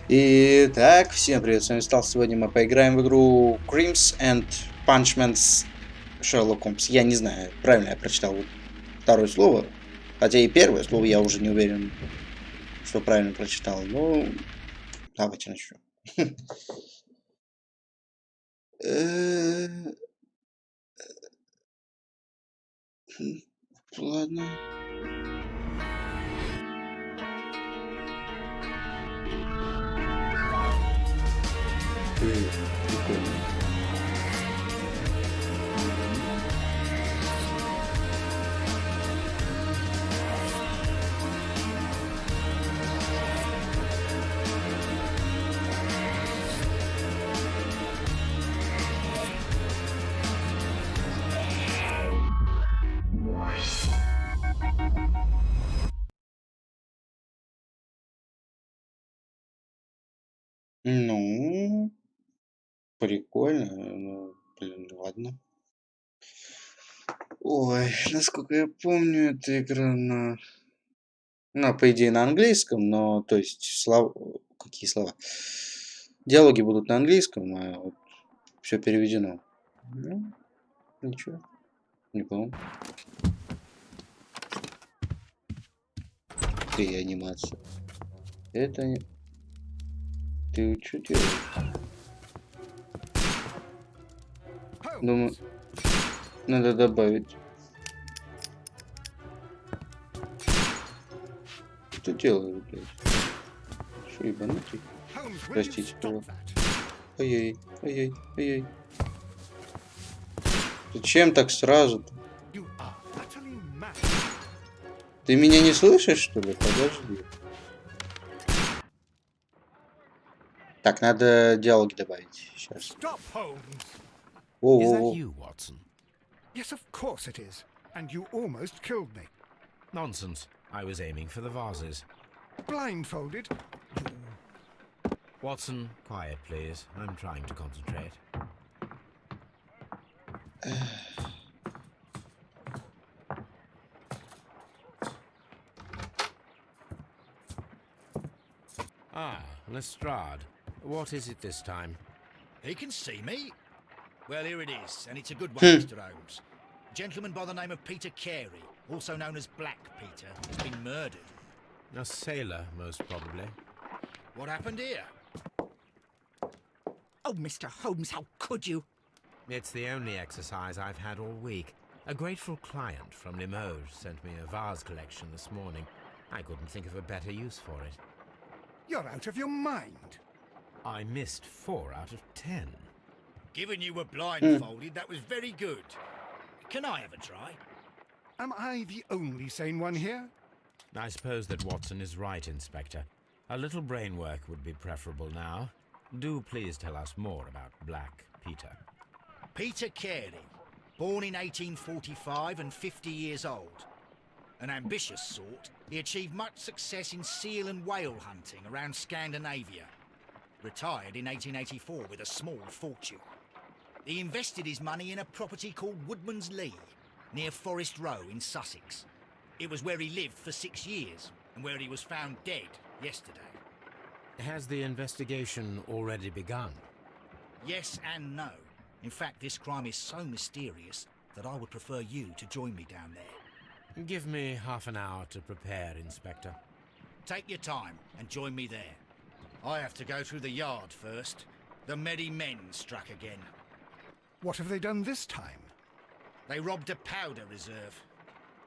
Итак, всем привет, с вами Stalse. Сегодня мы поиграем в игру Crimes and Punishments Sherlock Holmes. Я не знаю, правильно я прочитал вот второе слово, хотя и первое слово я уже не уверен, что правильно прочитал. Но давайте начнем. Ладно. Прикольно. Ну, прикольно. Ну, блин, ладно. Ой, насколько я помню, эта игра по идее, на английском, но, то есть, какие слова? Диалоги будут на английском, а вот все переведено. Ну, ничего, не помню. Ты анимация. Это не... Ты что делаешь? Думаю, надо добавить. Что делаешь, блядь? Что, ебанутый? Простите, пожалуйста. Ой-ой, ой-ой, ой-ой. Зачем так сразу-то? Ты меня не слышишь, что ли? Подожди. Так, надо диалоги добавить. Сейчас. Stop, Holmes! Is that Воу-воу-воу. you, Watson? Yes, of course it is. And you almost killed me. Nonsense. I was aiming for the vases. Blindfolded? Watson, quiet, please. I'm trying to concentrate. Ah, Lestrade. What is it this time? He can see me. Well, here it is, and it's a good one, Hmm. Mr. Holmes. A gentleman by the name of Peter Carey, also known as Black Peter, has been murdered. A sailor, most probably. What happened here? Oh, Mr. Holmes, how could you? It's the only exercise I've had all week. A grateful client from Limoges sent me a vase collection this morning. I couldn't think of a better use for it. You're out of your mind. I missed 4 out of 10. Given you were blindfolded, that was very good. Can I have a try? Am I the only sane one here? I suppose that Watson is right, Inspector. A little brain work would be preferable now. Do please tell us more about Black Peter. Peter Carey, born in 1845 and 50 years old. An ambitious sort, he achieved much success in seal and whale hunting around Scandinavia. Retired in 1884 with a small fortune. He invested his money in a property called Woodman's Lee, near Forest Row in Sussex. It was where he lived for 6 years, and where he was found dead yesterday. Has the investigation already begun? Yes and no. In fact, this crime is so mysterious that I would prefer you to join me down there. Give me half an hour to prepare, Inspector. Take your time and join me there. I have to go through the yard first. The merry men struck again. What have they done this time? They robbed a powder reserve.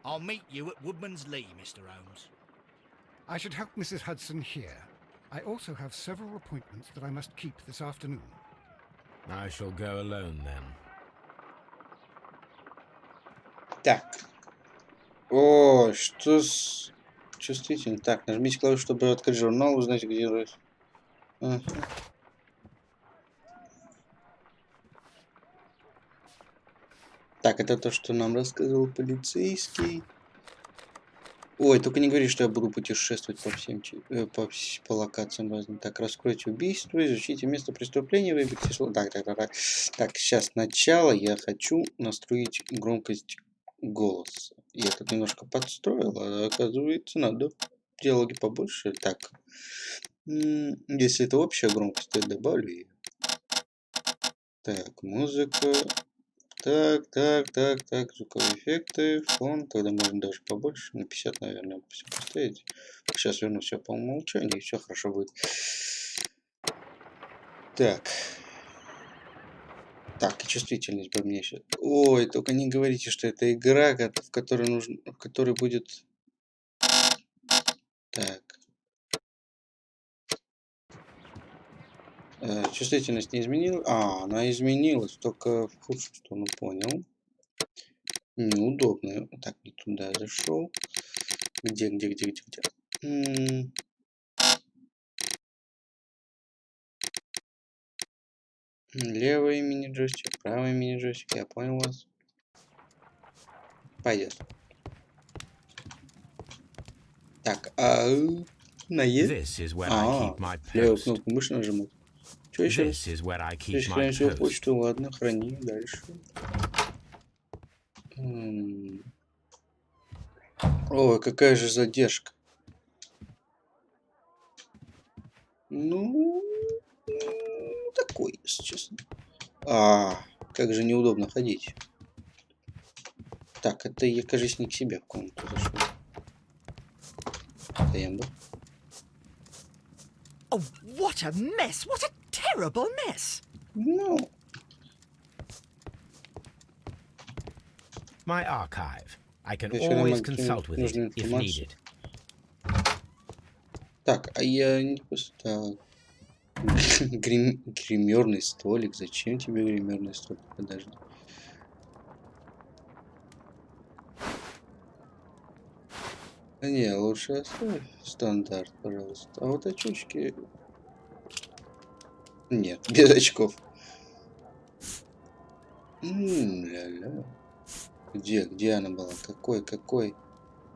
I'll meet you at Woodman's Lee, Mr. Holmes. I should help Mrs. Hudson here. I also have several appointments that I must keep this afternoon. I shall go alone then. Так. О, что с... Чувствительно. Так, нажмите клавишу, чтобы открыть журнал, узнать, где... Ага. Так, это то, что нам рассказывал полицейский. Ой, только не говори, что я буду путешествовать по всем по локациям разным. Так, раскройте убийство, изучите место преступления, выберите слово. Так. Так, сейчас начало. Я хочу настроить громкость голоса. Я тут немножко подстроил, а оказывается, надо диалоги побольше. Так. Если это общая громкость, то я добавлю ее. Так, музыка. Так, звуковые эффекты, фон, тогда можно даже побольше, на 50, наверное, все поставить. Сейчас верну все по умолчанию, и все хорошо будет. Так. Так, и чувствительность бы мне сейчас. Ой, только не говорите, что это игра, в которой нужно, в которой будет. Так. Чувствительность не изменилась. А, она изменилась, только в худшую сторону, понял. Неудобно. Так, не туда зашел. Где? Левый мини-джойстик, правый мини-джойстик, я понял вас. Пойдет. Так, наезд. This is where I keep my Левую post. кнопку мыши нажимать. Что еще раз? This is where I То keep есть my храню свою post. почту, ладно, храни дальше. Ой, какая же задержка. Ну, такой, если честно. Как же неудобно ходить. Так, это я, кажется, не к себе в комнату зашел. Тембр. Oh, what a mess! What a terrible mess! Ну, My archive. I can Если нам always consult with it нужна if информация. needed. Так, а я не поставил. Гримерный столик. Зачем тебе гримерный столик? Подожди. Не, лучше оставь стандарт, пожалуйста. А вот очечки... Нет, без очков. Ля-ля. Где она была? Какой?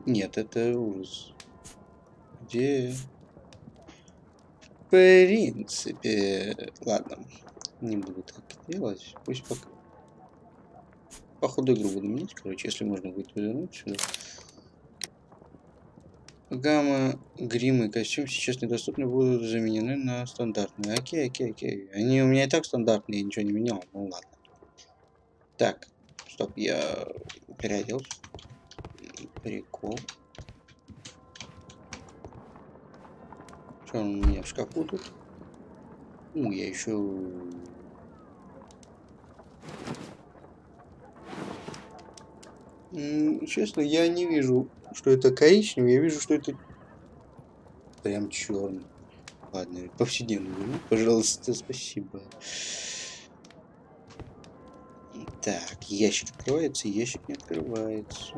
Нет, это ужас. Где? В принципе... Ладно. Не буду так делать. Пусть пока... По ходу игру буду менять, короче, если можно будет вернуть сюда. Гамма, грим и костюм сейчас недоступны, будут заменены на стандартные. Окей. Они у меня и так стандартные, я ничего не менял. Ну ладно. Так, стоп, я переоделся. Прикол. Что он у меня в шкафу тут? Я еще... Честно, я не вижу, что это коричневый, я вижу, что это прям черный. Ладно, повседневный, пожалуйста, спасибо. Так, ящик открывается, ящик не открывается.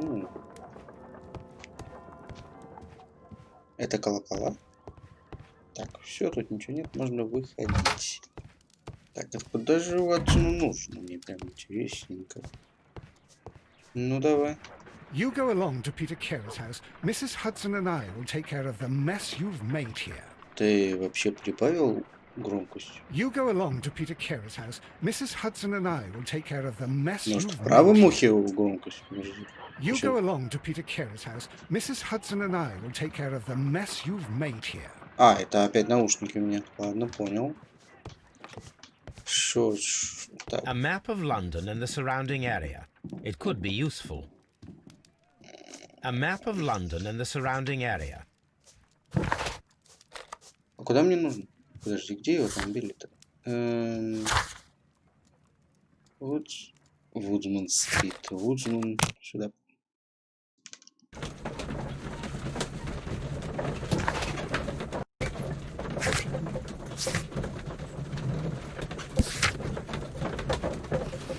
Это колокола. Так, все, тут ничего нет, можно выходить. Так, а куда же Ватсону нужно? Мне прям интересненько. Ну, давай. You go along to Peter Carey's house. Mrs. Hudson and I will take care of the mess you've made here. Ты вообще прибавил громкость? You go along to Peter Carey's house. Mrs. Hudson and I will take care of the mess Может, в you've правом made ухе here. громкость? You go along to Peter Carey's house. Mrs. Hudson and I will take care of the mess you've made here. Это опять наушники у меня. Ладно, понял. Так. A map of London and the surrounding area. It could be useful. A map of London and the surrounding area. А куда мне нужно? Подожди, где его там били-то? Вудсман Стрит. Вудсман сюда.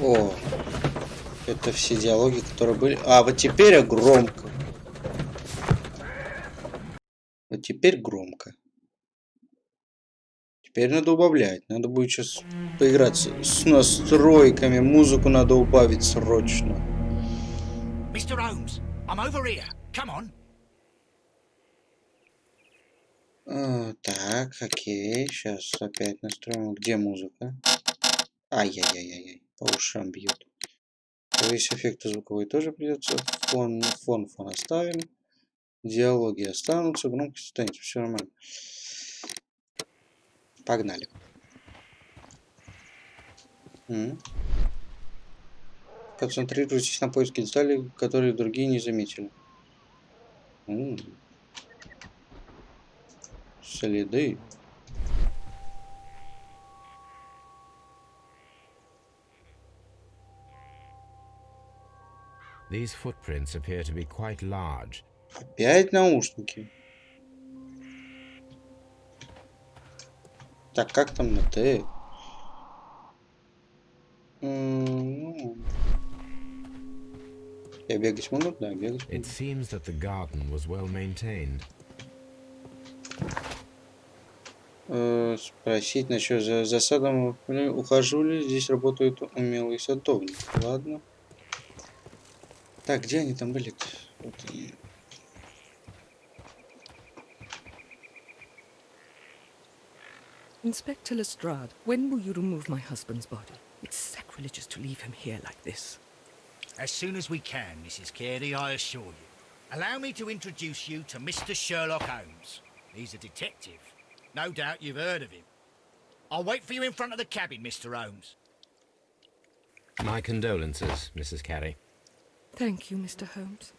О, это все диалоги, которые были. Вот теперь громко. Вот теперь громко. Теперь надо убавлять. Надо будет сейчас поиграться с настройками. Музыку надо убавить срочно. Mr. Holmes, I'm over here. Come on. Так, окей. Сейчас опять настроим. Где музыка? Ай-яй-яй-яй. По ушам бьет. Весь эффекты звуковые тоже придется. Фон оставим. Диалоги останутся. Громкость останется. Все нормально. Погнали. Концентрируйтесь на поиске деталей, которые другие не заметили. Следы. These footprints appear to be quite large. Опять наушники. Так, как там на Т? Я бегать могу? Да, бегать It могу. seems that the garden was well maintained. Спросить насчет за садом. Ухаживали, здесь работают умелые садовники. Ладно. Так, где они там были-то? Вот они. Inspector Lestrade, when will you remove my husband's body? It's sacrilegious to leave him here like this. As soon as we can, Mrs. Carey, I assure you. Allow me to introduce you to Mr. Sherlock Holmes. He's a detective. No doubt you've heard of him. I'll wait for you in front of the cabin, Mr. Holmes. My condolences, Mrs. Carey. Thank you, Mr. Holmes.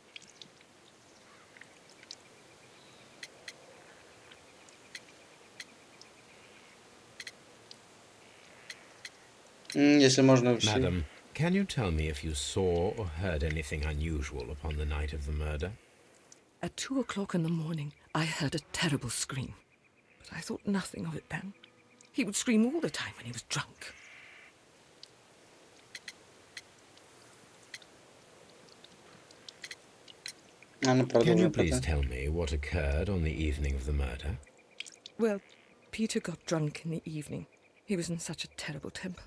Если можно все. Madam, can you tell me if you saw or heard anything unusual upon the night of the murder? At 2 o'clock in the morning, I heard a terrible scream. But I thought nothing of it then. He would scream all the time when he was drunk. Она Can you продолжает please потом. tell me what occurred on the evening of the murder? Well, Peter got drunk in the evening. He was in such a terrible temper.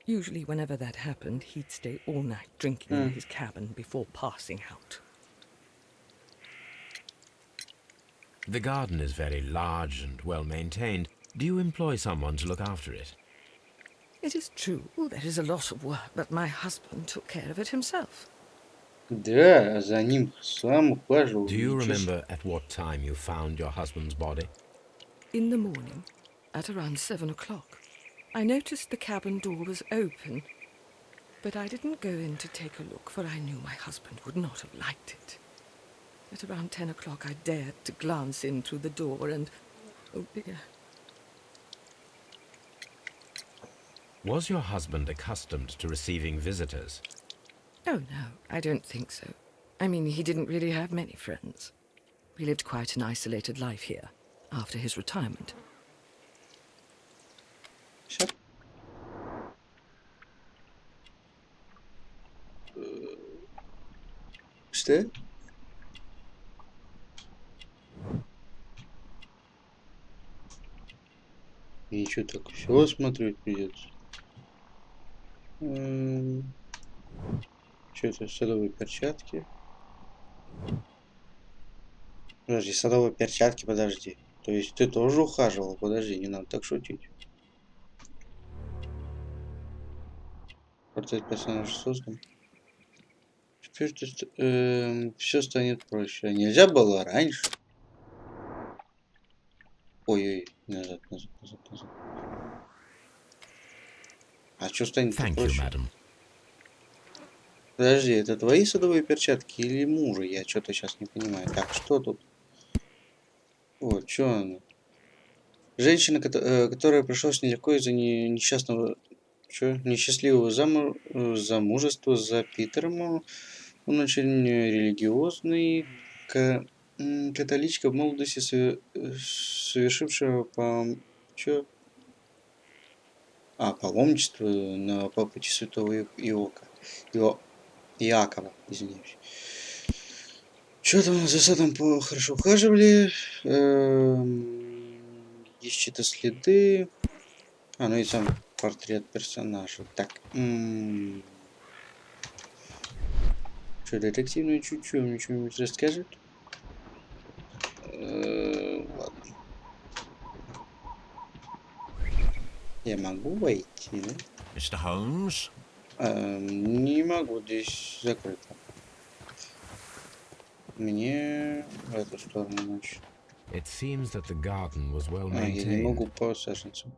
Usually, whenever that happened, he'd stay all night drinking in his cabin before passing out. The garden is very large and well maintained. Do you employ someone to look after it? It is true, there is a lot of work, but my husband took care of it himself. Да, за ним сам ухаживал. Do you Ничего себе. remember at what time you found your husband's body? In the morning, at around 7 o'clock, I noticed the cabin door was open, but I didn't go in to take a look, for I knew my husband would not have liked it. At around 10 o'clock, I dared to glance in through the door and, oh dear. Was your husband accustomed to receiving visitors? Oh no, I don't think so. I mean, he didn't really have many friends. He lived quite an isolated life here, after his retirement. Всё. Что? И что так все смотреть придется? Что это? Садовые перчатки. Подожди, садовые перчатки, подожди. То есть ты тоже ухаживал? Подожди, не надо так шутить. Портрет персонажа создан. Теперь все станет проще. А нельзя было раньше? Ой-ой, назад, назад, назад, назад. А что станет Thank you, проще? madam. Подожди, это твои садовые перчатки или мужа? Я что-то сейчас не понимаю. Так, что тут? О, что она? Женщина, которая пришлась нелегко из-за несчастного, несчастливого замужества за Питером. Он очень религиозный, католичка в молодости, совершившего паломничество по пути святого Иакова, извиняюсь. Что там за садом хорошо ухаживали? Есть чьи-то следы. Ну и сам портрет персонажа. Так. Что, детективное чуть-чуть мне что-нибудь расскажет? Ладно. Я могу войти, да? Mr. Holmes? Не могу, здесь закрыто. Мне в эту сторону, значит. It seems that the garden was well А, я не могу maintained. по саженцам.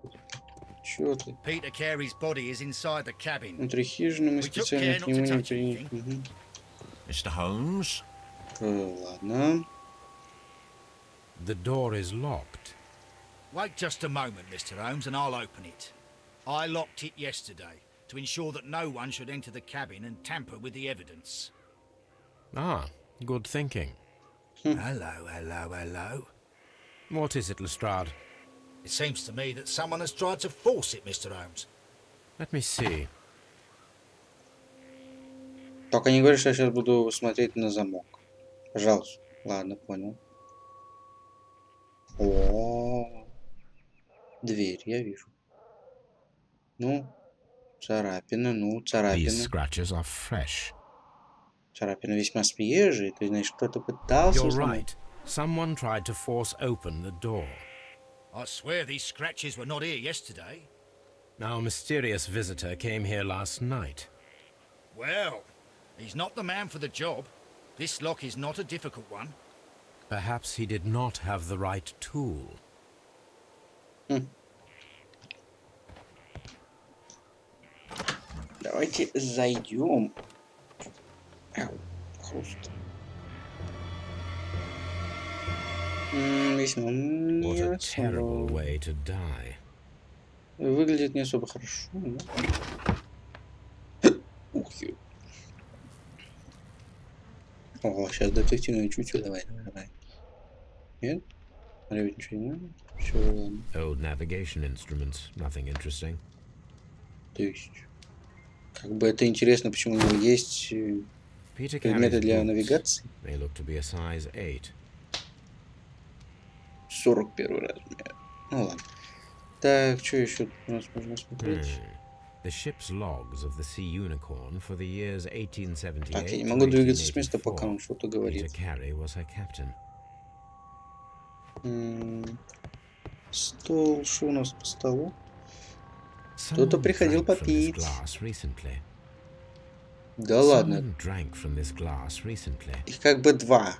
Чё ты? Peter Carey's body is inside the cabin. Внутри хижины мы We took специально care к not to нему не touch anything. приняли. Mr. Holmes? Ладно. The door is locked. Wait just a moment, Mr. Holmes, and I'll open it. I locked it yesterday to ensure that no one should enter the cabin and tamper with the evidence. Ah, good thinking. Hello, hello, hello. What is it, Lestrade? It seems to me that someone has tried to force it, Mr. Holmes. Let me see. Только не говори, что я сейчас буду смотреть на замок. Пожалуйста. Ладно, понял. О, дверь, я вижу. Ну, царапина, ну, These царапина. scratches are fresh. Царапина весьма свежая. То есть, значит, кто-то пытался You're сломать. right. Someone tried to force open the door. I swear these scratches were not here yesterday. Our mysterious visitor came here last night. Well, he's not the man for the job. This lock is not a difficult one. Perhaps he did not have the right tool. Давайте зайдем. Ау, хруст. Весьма What не a terrible особо. way to die. Выглядит не особо хорошо, но... Ух, ё. О, сейчас детективное чутье. Давай, давай, давай. Нет? Смотри, ничего не надо. Все, ладно. Old navigation instruments, nothing interesting. То есть... Как бы это интересно, почему у него есть Peter предметы Carey's для boots. навигации. They look to be a size 8. 41 размер. Ну ладно. Так, что еще у нас можно смотреть? The ship's logs of the Sea Unicorn for the years Так, я 1878 не to могу двигаться с места, 1884. пока он что-то Peter говорит. Carey was her captain. Стол, что у нас по столу? Someone приходил drank from this попить. glass recently. Да ладно. Someone drank from this glass recently. Их как бы два.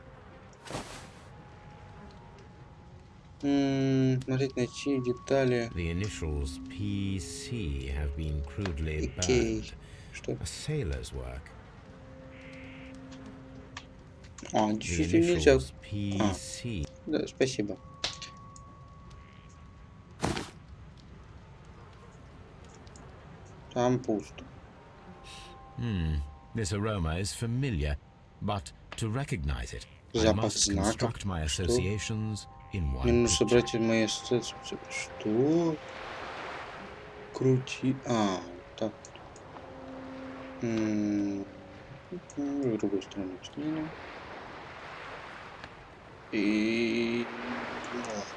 Смотреть, найти детали. The initials PC have been crudely Окей. burned. Что? A sailor's work. А, The действительно нельзя. initials PC. Да, спасибо. Там пусто. This aroma is familiar, but to recognize it, I Запах must знаков. construct my Что? associations in Мне one нужно picture. собрать мои ассоциации. Что? Крути. А, так. С другой стороны снимем. И...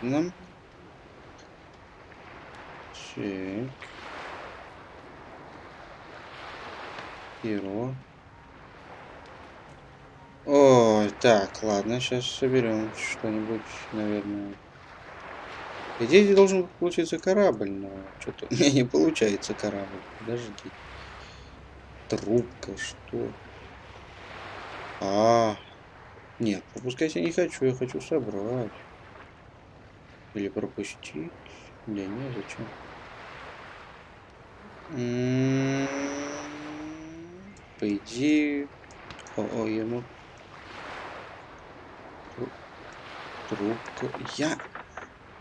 Ладно. Так. Перо. Ой, так, ладно, сейчас соберем что-нибудь, наверное. Идея должен получиться корабль, но что-то у меня не получается корабль. Подожди. Трубка, что? Нет, пропускать я не хочу, я хочу собрать. Или пропустить. Да не, зачем? По идее... О, я могу... Трубка.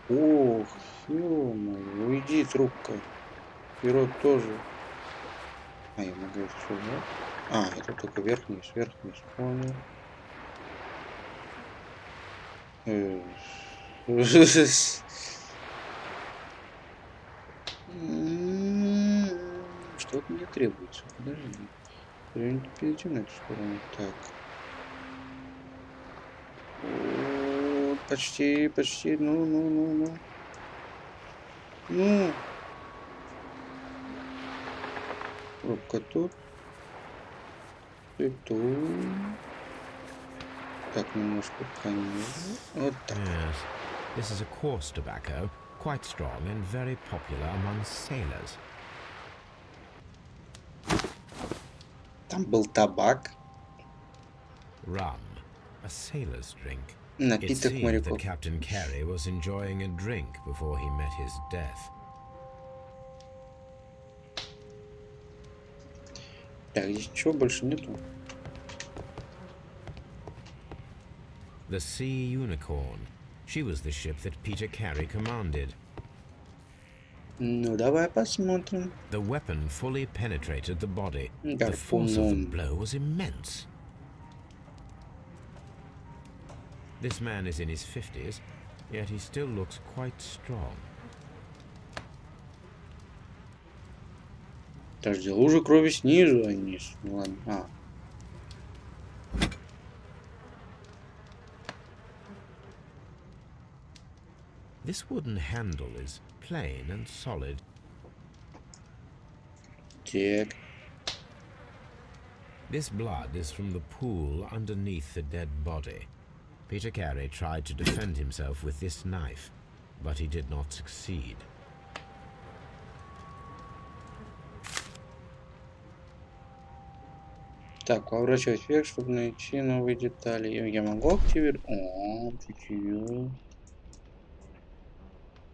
Ох, ё-моё, уйди, трубка. Перо тоже. А, я могу это все, да? Это только вверх-вниз, вверх-вниз. Понял. Что от меня требуется? Подожди. Перейдем на эту сторону. Так. Почти, почти. Ну. Рубка тут. И тут. Так, немножко понизу. Вот так. Yes, this is a coarse tobacco, quite strong and very popular among sailors. Там был табак. Rum, a sailor's drink. It Напиток seemed моряков. that Captain Carey was enjoying a drink before he met his death. Так, здесь ничего больше нету. The Sea Unicorn. She was the ship that Peter Carey commanded. Ну, давай посмотрим. The weapon fully penetrated the body. The force of the Гарпуном. blow was immense. This man is in his 50s, yet he still looks quite strong. Подожди, лужа крови снизу, а не с... Ну ладно. А. This wooden handle is plain and solid. Так. This blood is from the pool underneath the dead body. Peter Carey tried to defend himself with this knife, but he did not succeed. Так, поворачивать вверх, чтобы найти новые детали. Я могу активировать... О, чутье.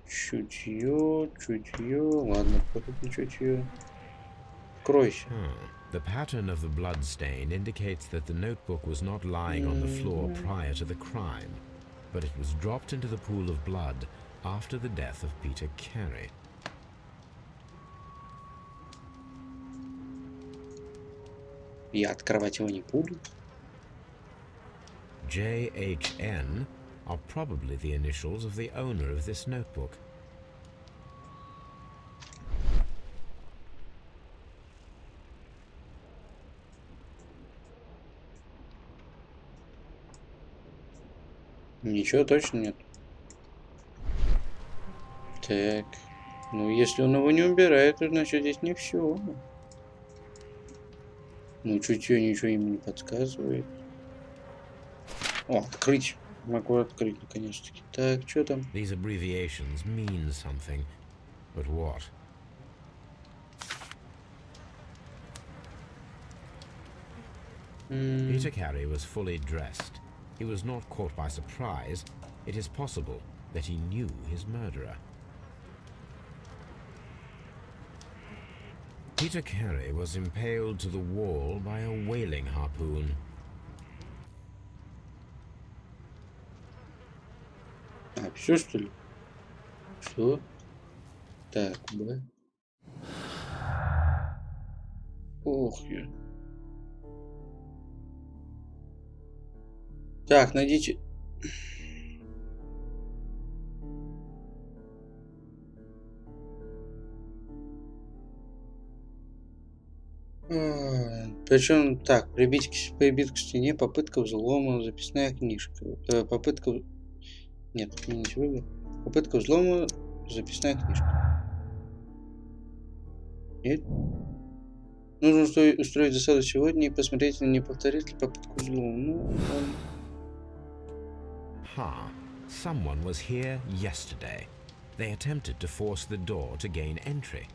Чутье, чутье. Ладно, пофиг на чутье. Кройся. The pattern of the blood stain indicates that the notebook was not lying on the floor prior to the crime, but it was dropped into the pool of blood after the death of Peter Carey. Я открывать его не буду. JHN are probably the initials of the owner of this notebook. Ничего точно нет. Так. Ну, если он его не убирает, то значит здесь не все. Ну, чутье ничего ему не подсказывает. О, открыть. Могу открыть, наконец-таки. Так, что там? These abbreviations mean something, but what? Peter Carey was fully dressed. He was not caught by surprise. It is possible that he knew his murderer. Peter Carey was impaled to the wall by a whaling harpoon. А, все что ли? Что? Так, да. Ох я. Так, найдите. Причем так, прибить к стене, попытка взлома, записная книжка. Попытка... Нет, отменить выбор. Попытка взлома, записная книжка. Нет? Нужно устроить засаду сегодня и посмотреть, не повторит ли попытку взлома. Ну, ладно. Someone was here yesterday. They attempted to force the door to gain entry.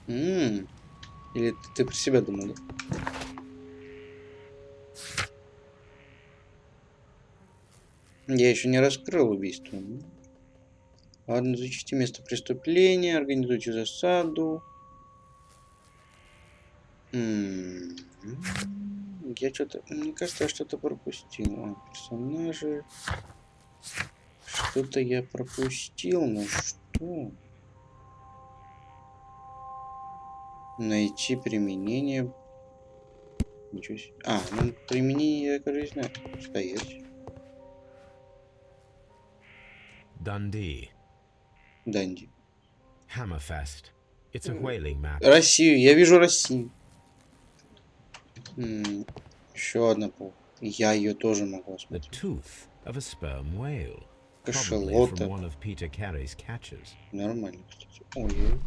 Или ты про себя думал, да? Я еще не раскрыл убийство. Ладно, изучите место преступления, организуйте засаду. Я что-то... Мне кажется, я что-то пропустил. Персонажи... Что-то я пропустил, но что? Найти применение. Ничего себе. Ну применение я, кажется, знаю. Стоять. Dundee. Данди. Hammerfest. It's a whaling map. Россию. Я вижу Россию. Еще одна пол. Я ее тоже могу The осмотреть. tooth of a sperm whale. Probably Кашалота. from one of Peter Carey's catches. Нормально, кстати. Ой.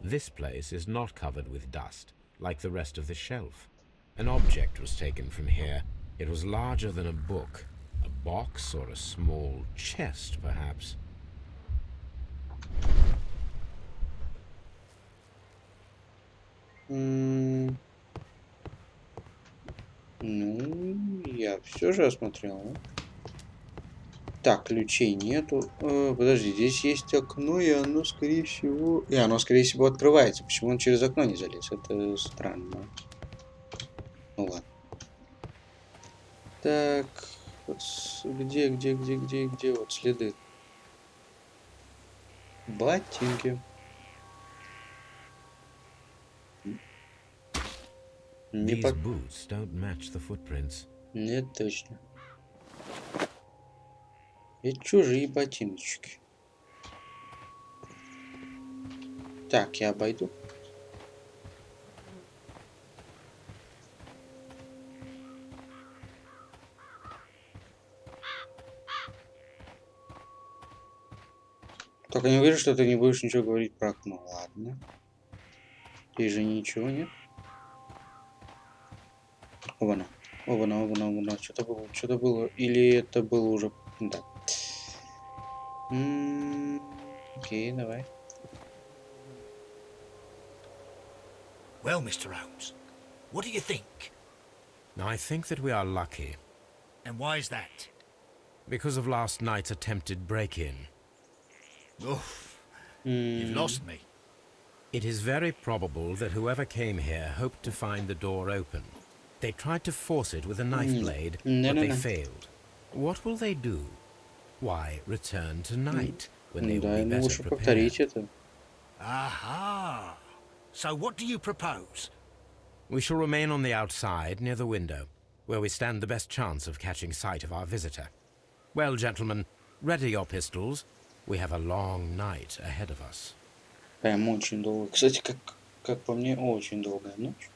This place is not covered with dust, like the rest of the shelf. An object was taken from here. It was larger than a book. A box or a small chest, perhaps. Ну, я все же осмотрел. Да? Так, ключей нету. Подожди, здесь есть окно, и оно, скорее всего... И оно, скорее всего, открывается. Почему он через окно не залез? Это странно. Ну ладно. Так, вот где? Вот следы. Ботинки. Не, These boots don't match the footprints. Не точно. Это чужие ботиночки. Так, я обойду. Только не уверен, что ты не будешь ничего говорить про окно. Ладно. Здесь же ничего нет. Оба-на. Оба-на. Что-то было. Или это было уже... Да. Окей, давай. Well, Mr. Holmes, what do you think? I think that we are lucky And why is that? because of last night's attempted break-in. Oof, you've lost me. It is very probable that whoever came here hoped to find the door open. They tried to force it with a knife blade, but they failed. What will they do? Why, return tonight, when they will Да, be ему better лучше prepared. повторить это. Aha. So what do you propose? We shall remain on the outside, near the window, where we stand the best chance of catching sight of our visitor. Well, gentlemen, ready your pistols. We have a long night ahead of us. Прям очень долго. Кстати, как по мне, очень долгая ночь.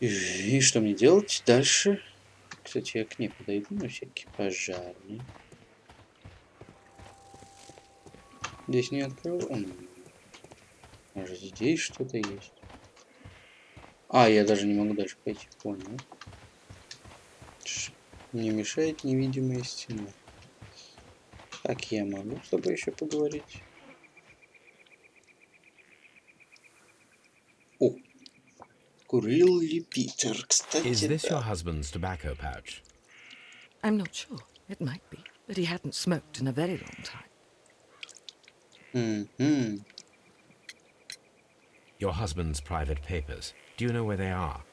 И что мне делать дальше? Кстати, я к ней подойду на всякий пожарный. Здесь не открыл. Может, здесь что-то есть? А, я даже не могу дальше пойти. Понял. Не мешает невидимая стена. Так, я могу с тобой еще поговорить? О! Курил ли Питер? Is Кстати, this your да. husband's tobacco pouch? I'm not sure. It might be, but he hadn't smoked in a very long time. Мгм. Your husband's private papers. Do you know where they are?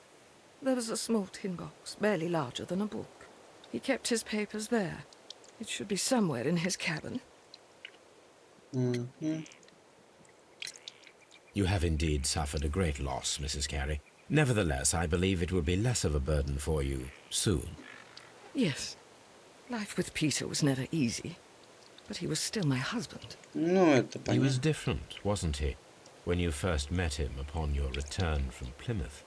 There was a small tin box, barely larger than a book. He kept his papers there. It should be somewhere in his cabin. Мгм. You have indeed suffered a great loss, Mrs. Carey. Nevertheless, I believe it will be less of a burden for you soon. Yes. Life with Peter was never easy, but he was still my husband. Ну, это He was понятно. different, wasn't he, when you first met him upon your return from Plymouth?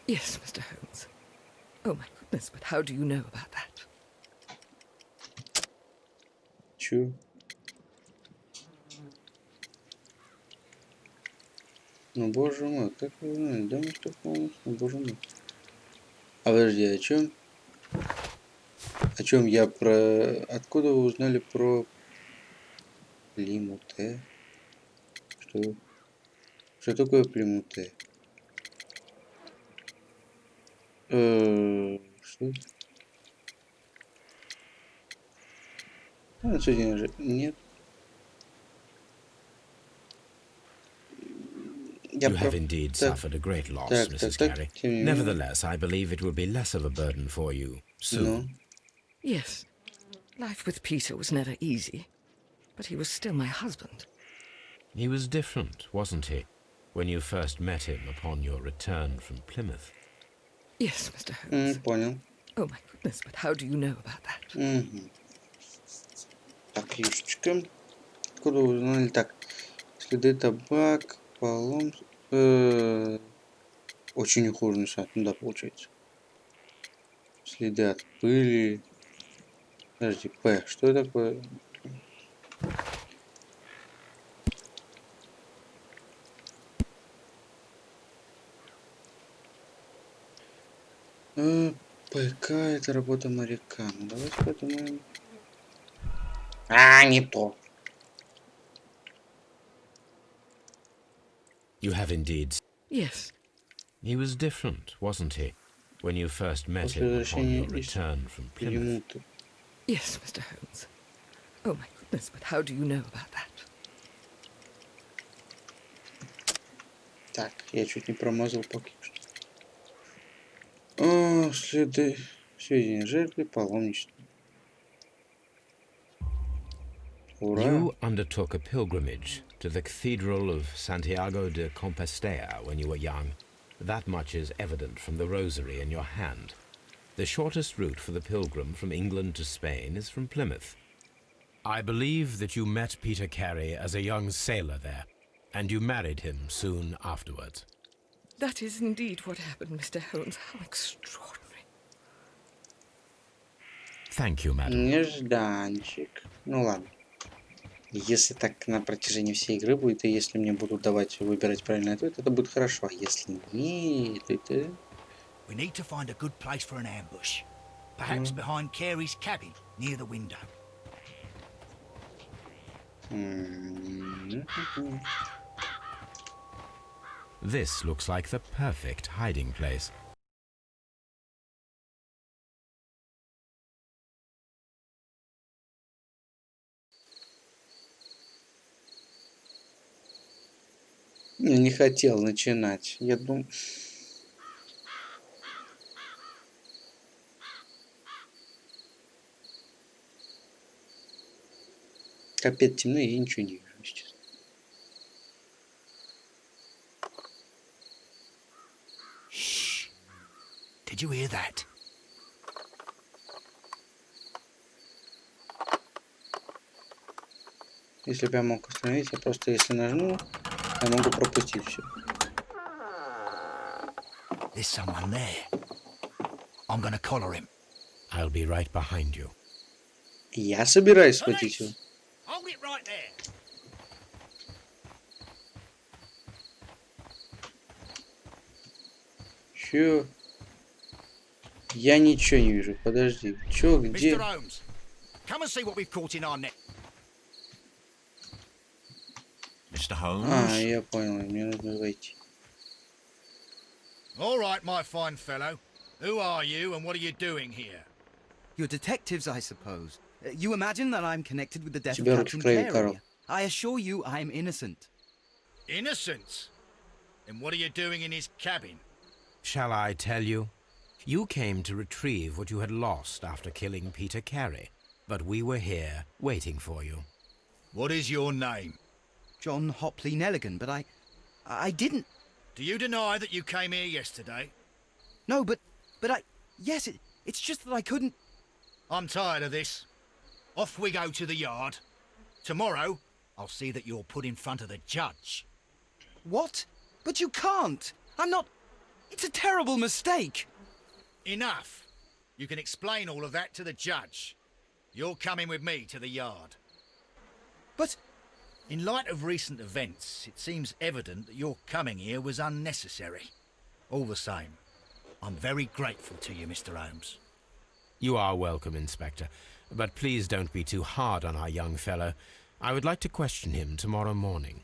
Yes, Mr. Holmes. Oh, my goodness, but how do you know about that? Чё? Ну, боже мой, как вы знаете, да, мистер Холмс? Ну, боже мой. А подожди, о чем? О чем я про... Откуда вы узнали про Плимуте? Что? Что такое Плимуте? Что? А, сегодня же... Нет. Я You про... have indeed Так, suffered a great loss, так, Mrs. так. Carey. Тем не менее. Nevertheless, I believe it will be less of a burden for you soon. Ну, Yes. Life with Peter was never easy, but he was still my husband. He was different, wasn't he, when you first met him upon your return from Plymouth? Yes, Mr. Holmes. понял. Oh, my goodness, but how do you know about that? Мгм. Так, юшечка. Откуда вы узнали? Так, следы табак, полом... Очень ухоженный сад, ну да, получается. Следы от пыли. Подожди, П, что такое? ПК это работа моряка. Ну давайте подумаем. Не то. You have indeed. Yes. He was different, wasn't he, when you first met После him upon возвращения your из return from Plymouth. Плимута. Yes, Mr. Holmes. Oh, my goodness, but how do you know about that? Так, я чуть не промазал пока что. О, следы. Сведения жертвы паломничества. Ура! You undertook a pilgrimage to the Cathedral of Santiago de Compostela when you were young. That much is evident from the rosary in your hand. The shortest route for the pilgrim from England to Spain is from Plymouth. I believe that you met Peter Carey as a young sailor there, and you married him soon afterwards. That is indeed what happened, Mr. Holmes. How extraordinary. Thank you, madam. Нежданчик. Ну ладно. Если так на протяжении всей игры будет, и если мне будут давать выбирать правильный ответ, это будет хорошо. А если нет, это... We need to find a good place for an ambush. Perhaps behind Carey's cabin, near the window. This looks like the perfect hiding place. Не хотел начинать. Я думаю... Капец темно, и я ничего не вижу сейчас. Shh. Did you hear that? Если бы я мог остановить, я просто если нажму, я могу пропустить все. There's someone there. I'm gonna collar him. I'll be right behind you. Я собираюсь схватить его. Hold it right there. Чё? Я ничего не вижу. Подожди. Чё, где? Mr. Holmes, come and see what we've caught in our net. Mr. А, Holmes? я понял. Мне нужно войти. All right, my fine fellow. Who are you and what are you doing here? You're detectives, I suppose. You imagine that I'm connected with the death of Тебя руки Captain в крови, Carey. Карл. I assure you I'm innocent. Innocent? And what are you doing in his cabin? Shall I tell you? You came to retrieve what you had lost after killing Peter Carey, but we were here waiting for you. What is your name? John Hopley Nelligan, but I didn't... Do you deny that you came here yesterday? No, but yes, it's just that I couldn't... I'm tired of this. Off we go to the yard. Tomorrow, I'll see that you're put in front of the judge. What? But you can't! I'm not... It's a terrible mistake! Enough. You can explain all of that to the judge. You're coming with me to the yard. But... In light of recent events, it seems evident that your coming here was unnecessary. All the same, I'm very grateful to you, Mr. Holmes. You are welcome, Inspector, but please don't be too hard on our young fellow. I would like to question him tomorrow morning.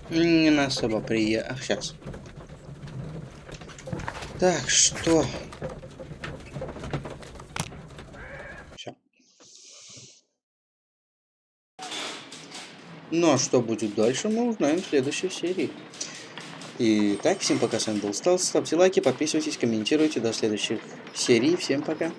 Не особо приятно. Ах, сейчас. Так, что? Все. Ну а что будет дальше, мы узнаем в следующей серии. Итак, всем пока, с вами был Stalse. Ставьте лайки, подписывайтесь, комментируйте. До следующих серий. Всем пока.